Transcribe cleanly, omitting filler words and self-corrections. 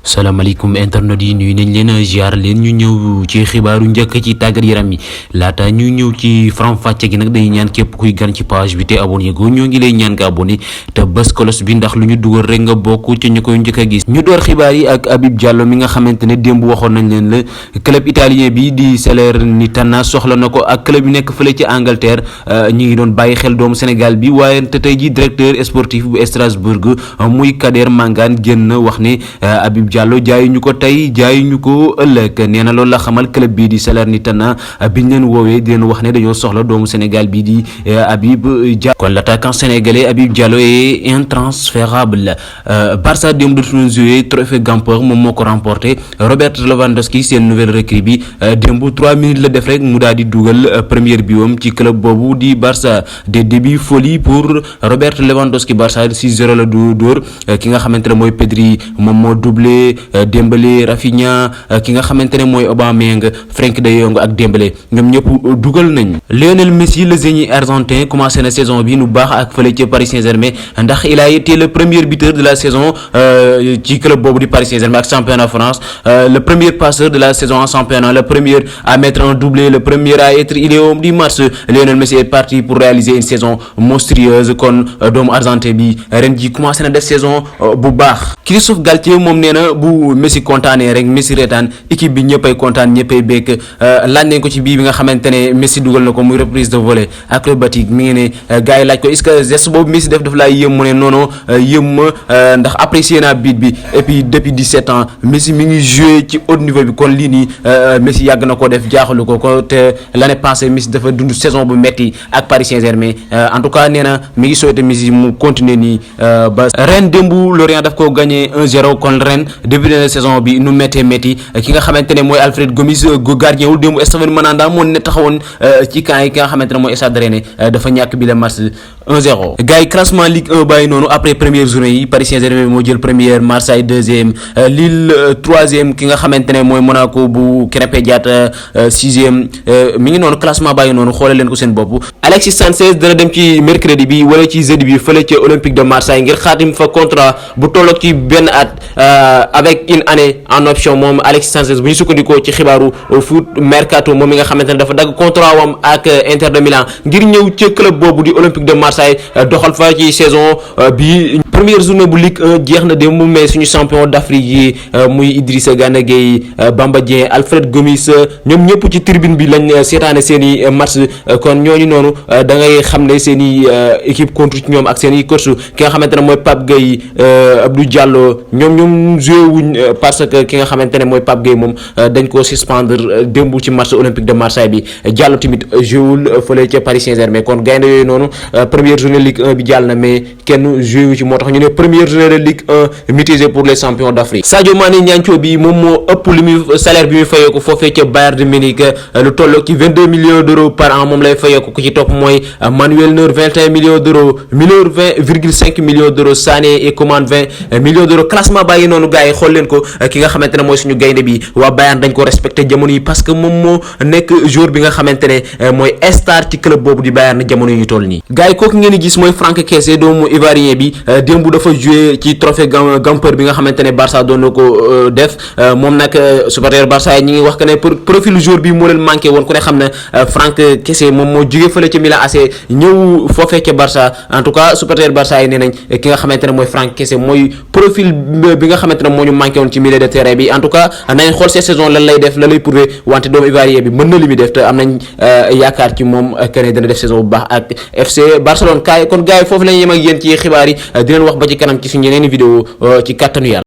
salaamaaleykum internet yi nuyu nañ leen ziar leen ñu ñëw ci xibaaru njëkk ci tàggat yaram yi laata ñu ñëw ci faram fàcce gi nag day ñaan képp kuy gan ci page bi te abonné go ñoo ngi lay ñaan nga abonné te bës kolos bi ndax lu ñu dugal rek nga bokk ci ñu koy njëkk a gis. ñu door xibaar yi ak Habib Diallo mi nga xamante ne démb waxoon nañ leen la club italien bi di Salernitana soxla na ko ak club yi nekk fële ci Angleterre ñi ngi doon bàyyi xel doomu Sénégal bi waaye te tey ji directeur sportif bu Strasbourg muy Kader Mangane génn wax ne Habib Diallo jaayuñu ko tey jaayuñu ko ëllëg nee na loolu la xamal club bii di Salernitana biñ leen woowee di leen wax ne dañoo soxla doomu Sénégal bii di Habib Diallo. kon l'attaquant sénégalais Habib Diallo est intransférable. Barça démb doon joué trophée Gamper moom moo ko remporté Robert Lewandowski seen nouvelle recrue bi démb 3 minutes la def rek mu daal di dugal première biom ci club boobu di Barça des débuts folie pour Robert Lewandowski. Barça 6-0 la dóor ki nga xamante ne mooy Pedri moom moo doublé Dembélé Rafinha ki nga xamante ne mooy Aubameyang Frenkie de Jong ak Dembélé ñoom ñëpp dugal nañ. Lionel Messi le génie argentin commencé na saison bi nu baax ak fële ci Paris Saint-Germain ndax il a été le premier buteur de la saison ci club boobu di Paris Saint-Germain ak championnat France, le premier passeur de la saison en championnat, le premier à mettre un doublé, le premier à être il est homme du match. Lionel Messi est parti pour réaliser une saison monstrueuse kon doomu argentin bi ren ji commencé na def saison bu baax. Christophe Galtier moom nee na bu Messi kontaanee rek Messi reetaan équipe bi ñëppay kontaan ñëppay békk. Laaj nañ ko ci bii bi nga xamante ne Messi dugal na ko muy reprise de volée acrobatique mi ngi ne gars yi laaj ko est-ce que geste boobu Messi def laa yëm mu ne non yëm ma ndax apprécié naa beat bi et puis depuis 17 ans Messi mi ngi joué ci haut niveau bi kon lii nii Messi yàgg na ko def jaaxalu ko te l'année passée Messi dafa dund saison bu metti ak Paris Saint-Germain. En tout cas nee na mi ngi souhaité Messi mu continuer nii ba ren démb Lorient daf ko gagné 1-0 kon ren début de la saison bi nu méttee métti ki nga xamante ne mooy Alfred Gomis gardien wu démb Steven Mandanda moo ne taxawoon ci camp yi ki nga xamante ne mooy Stade Rennais dafa ñàkk bi la match 1-0. gars yi classement Ligue 1 bàyyi noonu après première journée yi Paris Saint-Germain moo jël première, Marseille deuxième, Lille troisième, ki nga xamante ne mooy Monaco bu Krépin Diatta sixième mi ngi noonu classement bàyyi noonu xoole leen ko seen bopp. Alexis Sanchez dana dem ci mercredi bi wala ci jeudi bi fële ca Olympique de Marseille ngir xaatim fa contrat bu tolloog ci benn at avec une année en option moom Alexis Sanchez bu ñu sukkandikoo ci xibaaru foot mercato moom mi nga xamante ne dafa dagg contrat wam ak Inter de Milan ngir ñëw ca club boobu di Olympique de Marseille doxal fa ci saison bi. Première journée bu Ligue 1 jeex na démb mais suñu champion d'Afrique yi muy Idrissa Gana Gueye, Bamba Dieng, Alfred Gomis ñoom ñëpp ci tribune bi lañ seetaane seen i match kon ñooñu noonu da ngay xam ne seen i équipe contre ci ñoom ak seen i coach ki nga xamante ne mooy Pape Gueye, Abdou Diallo ñoom joué wuñ parce que ki nga xamante ne mooy Pape Gueye moom dañ ko suspendre démb ci match Olympique de Marseille bi. Diallo tamit joué wul fële ca Paris Saint-Germain kon gaynde yooyu noonu première journée Ligue 1 bi jàll na mais kenn joué wu ci moo tax ñu ne première journée de Ligue 1 mitigé pour les champions d'Afrique. Sadio Mané ñancoo bi moom moo ëpp li muy salaire bi muy fayeeku foofee ca Bayern de Munich lu tolloo ci 22 millions d'euros par an moom lay fayeeku ku ci topp mooy Manuel Neuer 21 millions d'euros, Müller 20,5 millions d'euros, Sané et Coman 20 millions d'euros. Classement bàyyi noonu gars yi xool leen ko ki nga xamante ne mooy suñu gaynde bi waa Bayern dañ ko respecté jamono yi parce que moom moo nekk joueur bi nga xamante ne mooy star ci club boobu di Bayern jamono yi ñu toll nii. gars yi kooku ngeen di gis mooy Franck Kessié doomu ivoirien bi démb dafa joué ci trophée Gamper bi nga xamante ne Barça doon na ko def moom nag supporter Barça yi ñi ngi wax que ne pour profil joueur bi moo leen manqué woon ku ne xam ne Franck Kessié moom moo jógee fële ca Milan AC ñëw foofee ca Barça. En tout cas supporter Barça yi nee nañ ki nga xamante ne mooy Franck Kessié mooy profil bi nga xamante ne moo ñu manqué woon ci milieu de terrain bi. En tout cas nañ xool cette saison lan lay def lan lay prouver wante doomu ivoirien bi mën na li muy def te am nañ yaakaar ci moom que ne dana def saison bu baax ak FC Barcelone. kon gars yi foofu lañ yem ak yéen ci xibaar yi di leen wax ba ci kanam ci suñu yeneen vidéo ci kàttanu Yàlla.